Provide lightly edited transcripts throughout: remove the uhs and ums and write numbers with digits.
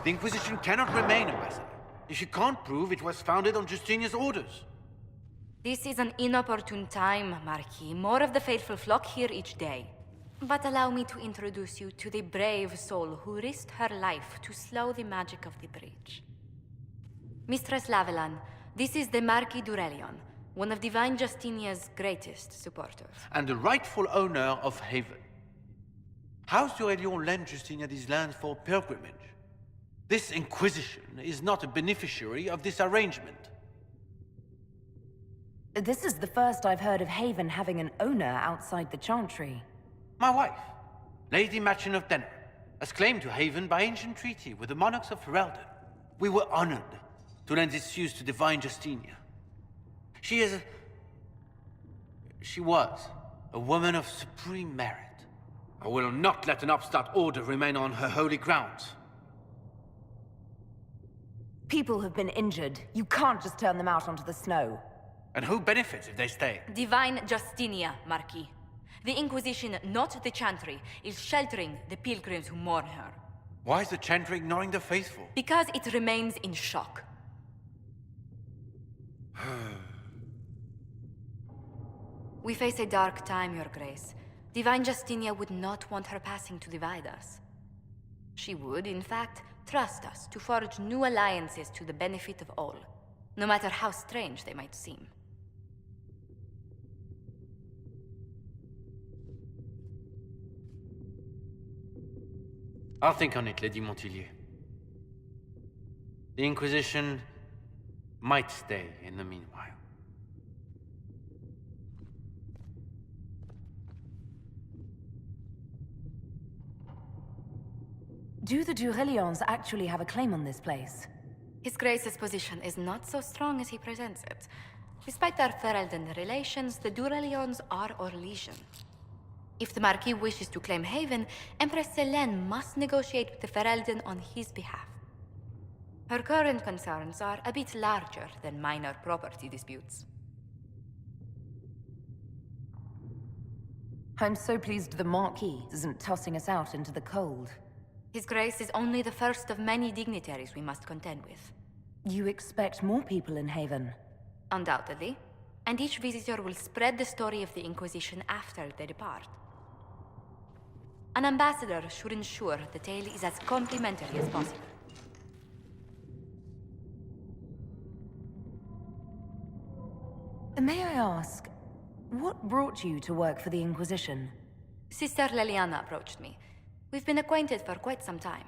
The Inquisition cannot remain, Ambassador, if you can't prove it was founded on Justinia's orders. This is an inopportune time, Marquis. More of the faithful flock here each day. But allow me to introduce you to the brave soul who risked her life to slow the magic of the breach. Mistress Lavellan, this is the Marquis d'Aurelion, one of Divine Justinia's greatest supporters. And the rightful owner of Haven. House d'Aurelion lent Justinia these lands for pilgrimage. This Inquisition is not a beneficiary of this arrangement. This is the first I've heard of Haven having an owner outside the Chantry. My wife, Lady Machin of Denner, has claimed to Haven by ancient treaty with the monarchs of Ferelden. We were honored to lend its use to Divine Justinia. She was a woman of supreme merit. I will not let an upstart order remain on her holy grounds. People have been injured. You can't just turn them out onto the snow. And who benefits if they stay? Divine Justinia, Marquis. The Inquisition, not the Chantry, is sheltering the pilgrims who mourn her. Why is the Chantry ignoring the faithful? Because it remains in shock. We face a dark time, Your Grace. Divine Justinia would not want her passing to divide us. She would, in fact, trust us to forge new alliances to the benefit of all, no matter how strange they might seem. I'll think on it, Lady Montilyet. The Inquisition might stay in the meanwhile. Do the d'Aurelions actually have a claim on this place? His Grace's position is not so strong as he presents it. Despite our Ferelden relations, the d'Aurelions are our legion. If the Marquis wishes to claim Haven, Empress Selene must negotiate with the Ferelden on his behalf. Her current concerns are a bit larger than minor property disputes. I'm so pleased the Marquis isn't tossing us out into the cold. His Grace is only the first of many dignitaries we must contend with. You expect more people in Haven? Undoubtedly. And each visitor will spread the story of the Inquisition after they depart. An ambassador should ensure the tale is as complimentary as possible. May I ask, what brought you to work for the Inquisition? Sister Leliana approached me. We've been acquainted for quite some time.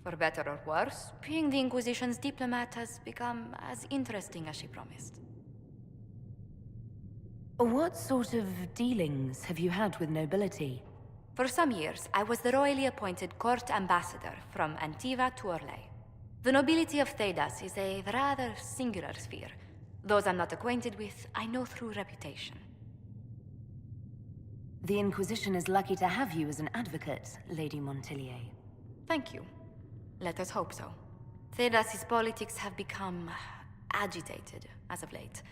For better or worse, being the Inquisition's diplomat has become as interesting as she promised. What sort of dealings have you had with nobility? For some years, I was the royally appointed court ambassador from Antiva to Orlais. The nobility of Thedas is a rather singular sphere. Those I'm not acquainted with, I know through reputation. The Inquisition is lucky to have you as an advocate, Lady Montilyet. Thank you. Let us hope so. Thedas' politics have become agitated as of late.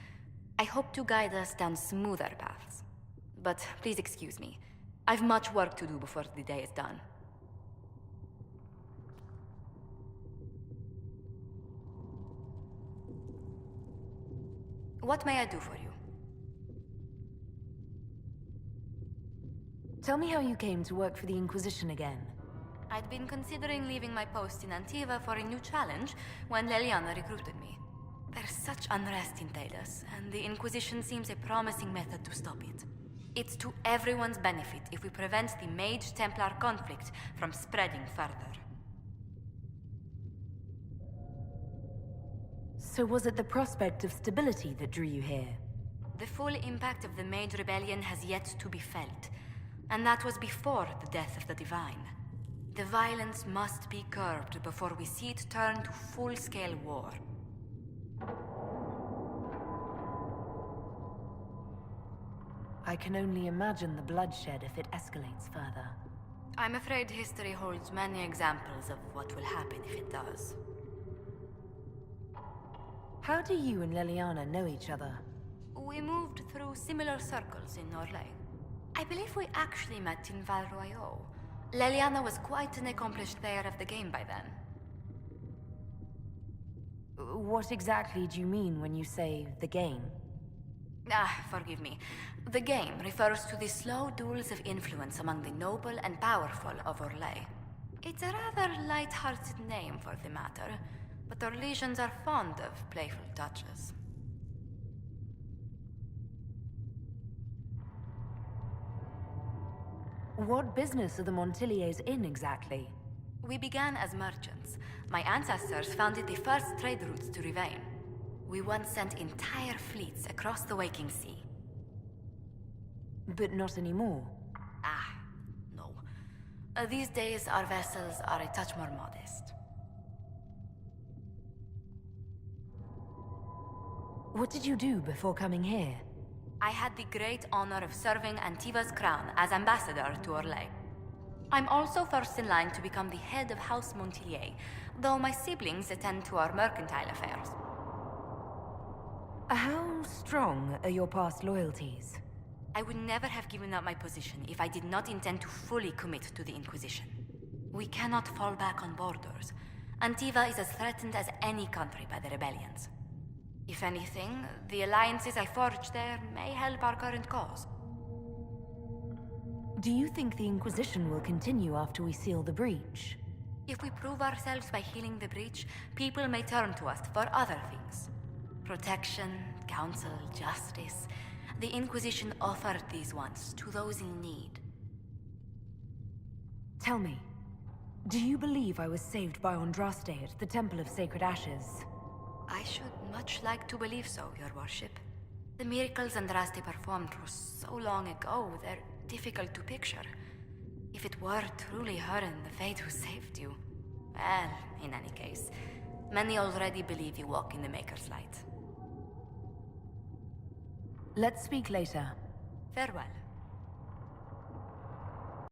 I hope to guide us down smoother paths. But please excuse me. I've much work to do before the day is done. What may I do for you? Tell me how you came to work for the Inquisition again. I'd been considering leaving my post in Antiva for a new challenge when Leliana recruited me. There's such unrest in Thedas, and the Inquisition seems a promising method to stop it. It's to everyone's benefit if we prevent the Mage-Templar conflict from spreading further. So was it the prospect of stability that drew you here? The full impact of the Mage Rebellion has yet to be felt, and that was before the death of the Divine. The violence must be curbed before we see it turn to full-scale war. I can only imagine the bloodshed if it escalates further. I'm afraid history holds many examples of what will happen if it does. How do you and Leliana know each other? We moved through similar circles in Orlais. I believe we actually met in Val Royeaux. Leliana was quite an accomplished player of the game by then. What exactly do you mean when you say the game? Forgive me. The game refers to the slow duels of influence among the noble and powerful of Orlais. It's a rather light-hearted name for the matter, but Orlesians are fond of playful touches. What business are the Montilyets in exactly? We began as merchants. My ancestors founded the first trade routes to Rivain. We once sent entire fleets across the Waking Sea. But not anymore. No. These days, our vessels are a touch more modest. What did you do before coming here? I had the great honor of serving Antiva's crown as ambassador to Orlais. I'm also first in line to become the head of House Montilyet, though my siblings attend to our mercantile affairs. How strong are your past loyalties? I would never have given up my position if I did not intend to fully commit to the Inquisition. We cannot fall back on borders. Antiva is as threatened as any country by the rebellions. If anything, the alliances I forged there may help our current cause. Do you think the Inquisition will continue after we seal the breach? If we prove ourselves by healing the breach, people may turn to us for other things. Protection, counsel, justice. The Inquisition offered these once to those in need. Tell me, do you believe I was saved by Andraste at the Temple of Sacred Ashes? I should much like to believe so, Your Worship. The miracles Andraste performed were so long ago, they're difficult to picture. If it were truly her and the Fate who saved you... Well, in any case, many already believe you walk in the Maker's light. Let's speak later. Farewell.